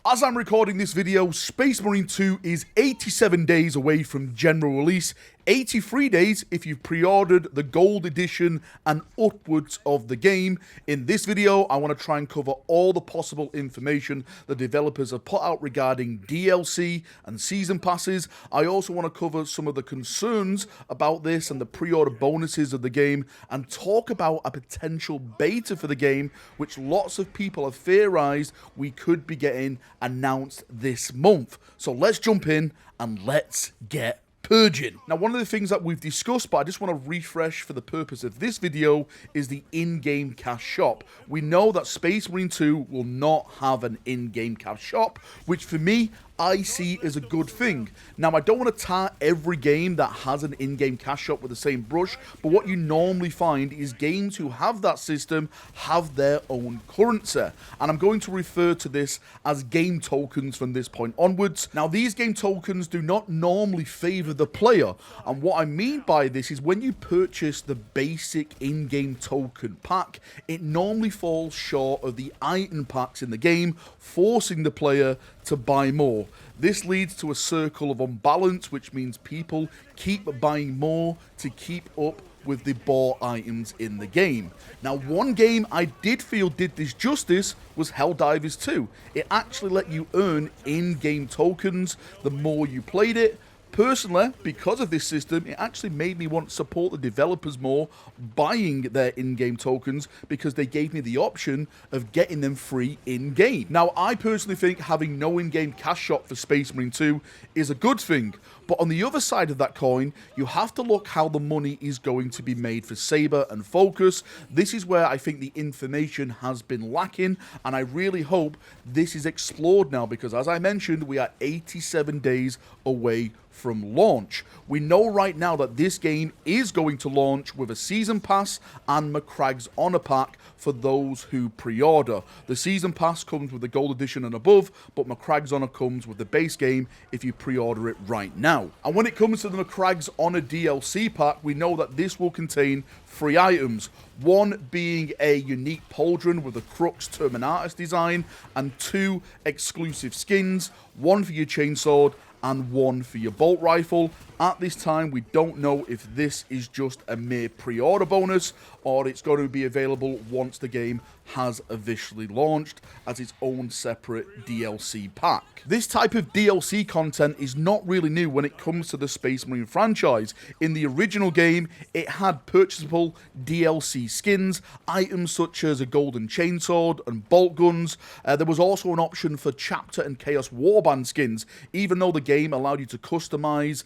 As I'm recording this video, Space Marine 2 is 87 days away from general release, 83 days if you've pre-ordered the gold edition and upwards of the game. In this video, I want to try and cover all the possible information the developers have put out regarding DLC and season passes. I also want to cover some of the concerns about this and the pre-order bonuses of the game, and talk about a potential beta for the game, which lots of people have theorized we could be getting announced this month. So let's jump in and let's get purging. Now, one of the things that we've discussed, but I just want to refresh for the purpose of this video, is the in-game cash shop. We know that Space Marine 2 will not have an in-game cash shop, which for me, I see as a good thing. Now, I don't want to tar every game that has an in-game cash shop with the same brush, but what you normally find is games who have that system have their own currency, and I'm going to refer to this as game tokens from this point onwards. Now, these game tokens do not normally favor the player, and what I mean by this is when you purchase the basic in-game token pack, it normally falls short of the item packs in the game, forcing the player to buy more. This leads to a circle of unbalance, which means people keep buying more to keep up with the bought items in the game. Now, one game I did feel did this justice was Helldivers 2. It actually let you earn in-game tokens the more you played it. Personally, because of this system, it actually made me want to support the developers more, buying their in-game tokens, because they gave me the option of getting them free in-game. Now, I personally think having no in-game cash shop for Space Marine 2 is a good thing, but on the other side of that coin, you have to look how the money is going to be made for Saber and Focus. This is where I think the information has been lacking, and I really hope this is explored now, because as I mentioned, we are 87 days away from launch. We know right now that this game is going to launch with a season pass and Macragge's Honor Pack for those who pre-order. The season pass comes with the gold edition and above, but Macragge's Honor comes with the base game if you pre-order it right now. And when it comes to the Macragge's Honor DLC pack, we know that this will contain 3 items. One being a unique pauldron with a Crux Terminatus design, and 2 exclusive skins, one for your chainsword and one for your bolt rifle. At this time, we don't know if this is just a mere pre-order bonus or it's going to be available once the game has officially launched as its own separate DLC pack. This type of DLC content is not really new when it comes to the Space Marine franchise. In the original game, it had purchasable DLC skins, items such as a golden chainsword and bolt guns. There was also an option for chapter and chaos warband skins, even though the game allowed you to customize,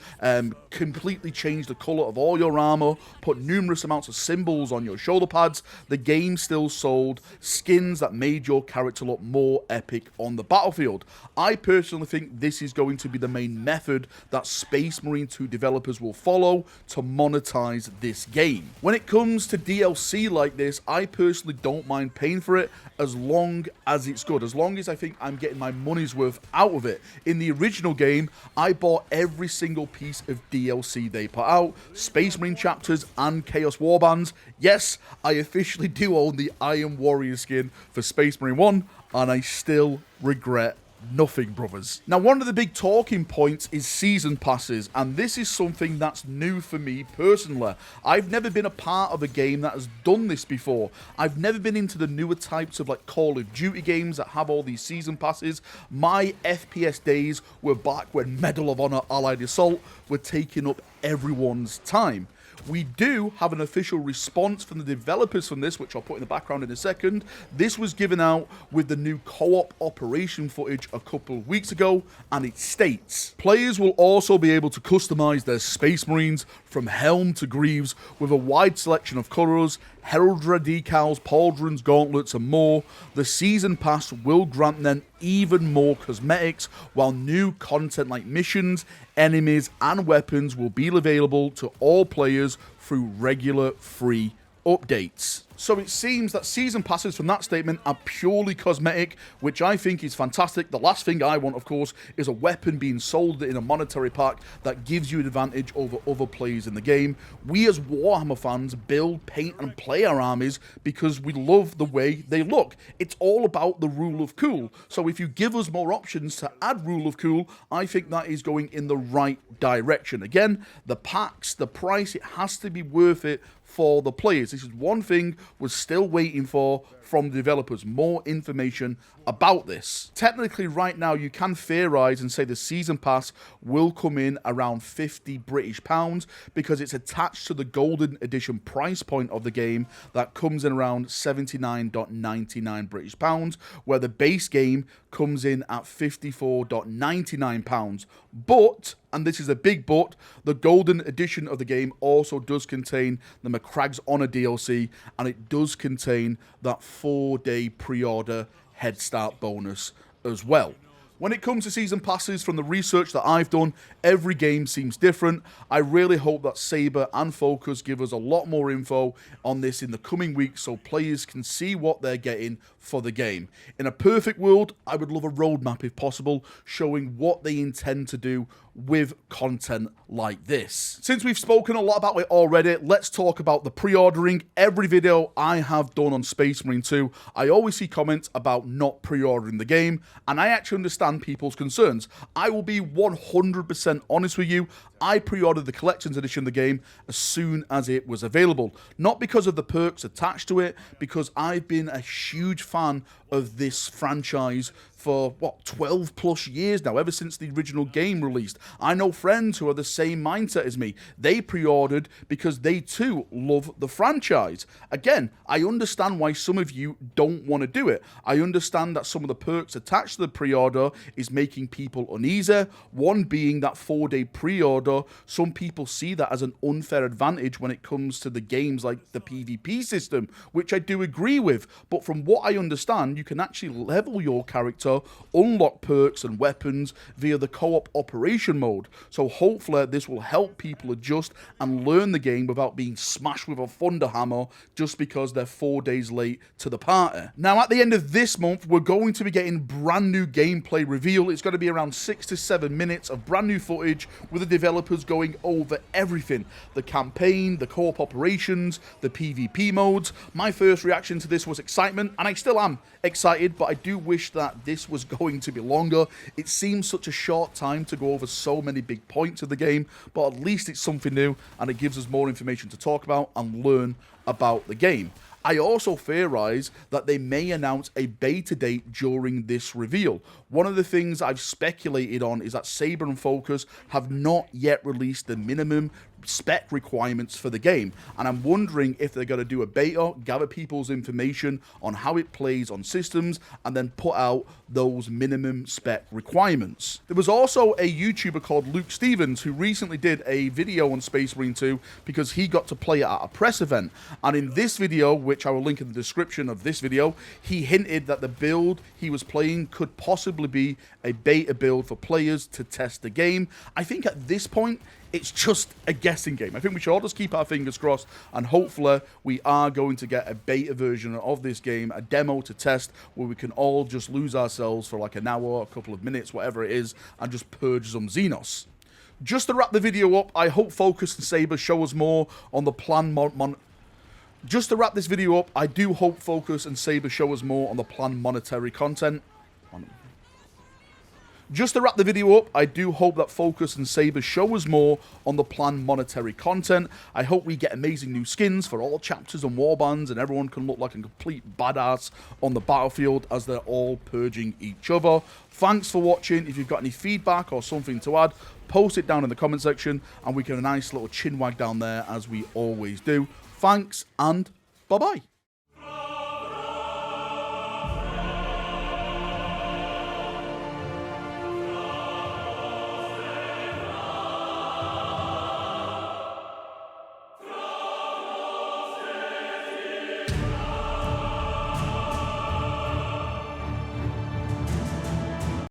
completely change the color of all your armor, put numerous amounts of symbols on your shoulder pads. The game still sold skins that made your character look more epic on the battlefield. I personally think this is going to be the main method that Space Marine 2 developers will follow to monetize this game. When it comes to DLC like this, I personally don't mind paying for it as long as it's good, as long as I think I'm getting my money's worth out of it. In the original game, I bought every single piece of DLC they put out, Space Marine chapters and Chaos Warbands. Yes, I officially do own the Iron Warrior skin for Space Marine 1, and I still regret nothing, brothers. Now, one of the big talking points is season passes, and this is something that's new for me personally. I've never been a part of a game that has done this before. I've never been into the newer types of like Call of Duty games that have all these season passes. My FPS days were back when Medal of Honor Allied Assault were taking up everyone's time. We do have an official response from the developers from this, which I'll put in the background in a second. This was given out with the new co-op operation footage a couple of weeks ago, and it states, players will also be able to customize their Space Marines from helm to greaves with a wide selection of colors, heraldry decals, pauldrons, gauntlets, and more. The season pass will grant them even more cosmetics, while new content like missions, enemies, and weapons will be available to all players through regular free updates. So it seems that season passes from that statement are purely cosmetic, which I think is fantastic. The last thing I want, of course, is a weapon being sold in a monetary pack that gives you an advantage over other players in the game. We as Warhammer fans build, paint, and play our armies because we love the way they look. It's all about the rule of cool. So if you give us more options to add rule of cool, I think that is going in the right direction. Again, the packs, the price, it has to be worth it for the players. This is one thing we're still waiting for from the developers, more information about this. Technically, right now, you can theorize and say the season pass will come in around £50 because it's attached to the golden edition price point of the game that comes in around £79.99, where the base game comes in at £54.99. But, and this is a big but, the golden edition of the game also does contain the McCragg's Honor DLC, and it does contain that 4-day pre-order head start bonus as well. When it comes to season passes, from the research that I've done, every game seems different. I really hope that Saber and Focus give us a lot more info on this in the coming weeks so players can see what they're getting for the game. In a perfect world, I would love a roadmap if possible, showing what they intend to do with content like this. Since we've spoken a lot about it already, let's talk about the pre-ordering. Every video I have done on Space Marine 2, I always see comments about not pre-ordering the game, and I actually understand people's concerns. I will be 100% honest with you. I pre-ordered the collector's edition of the game as soon as it was available. Not because of the perks attached to it, because I've been a huge fan of this franchise for, 12 plus years now, ever since the original game released. I know friends who are the same mindset as me. They pre-ordered because they too love the franchise. Again, I understand why some of you don't want to do it. I understand that some of the perks attached to the pre-order is making people uneasy. One being that 4-day pre-order, some people see that as an unfair advantage when it comes to the games like the PvP system, which I do agree with. But from what I understand, you can actually level your character, unlock perks and weapons via the co-op operation mode. So hopefully this will help people adjust and learn the game without being smashed with a thunder hammer just because they're 4 days late to the party. Now at the end of this month, we're going to be getting brand new gameplay reveal. It's going to be around 6 to 7 minutes of brand new footage with the developers going over everything. The campaign, the co-op operations, the PvP modes. My first reaction to this was excitement, and I still am excited, but I do wish that this was going to be longer. It seems such a short time to go over so many big points of the game, but at least it's something new and it gives us more information to talk about and learn about the game. I also theorize that they may announce a beta date during this reveal. One of the things I've speculated on is that Saber and Focus have not yet released the minimum spec requirements for the game, and I'm wondering if they're going to do a beta, gather people's information on how it plays on systems, and then put out those minimum spec requirements. There was also a YouTuber called Luke Stevens who recently did a video on Space Marine 2 because he got to play it at a press event, and in this video, which I will link in the description of this video, he hinted that the build he was playing could possibly be a beta build for players to test the game. I think at this point it's just a guessing game. I think we should all just keep our fingers crossed, and hopefully we are going to get a beta version of this game, a demo to test, where we can all just lose ourselves for like an hour, a couple of minutes, whatever it is, and just purge some Xenos. Just to wrap the video up, I hope Focus and Saber show us more on the planned Just to wrap this video up, I do hope Focus and Saber show us more on the planned monetary content. Just to wrap the video up, I do hope that Focus and Saber show us more on the planned monetary content. I hope we get amazing new skins for all chapters and warbands, and everyone can look like a complete badass on the battlefield as they're all purging each other. Thanks for watching. If you've got any feedback or something to add, post it down in the comment section, and we can have a nice little chin wag down there as we always do. Thanks, and bye-bye.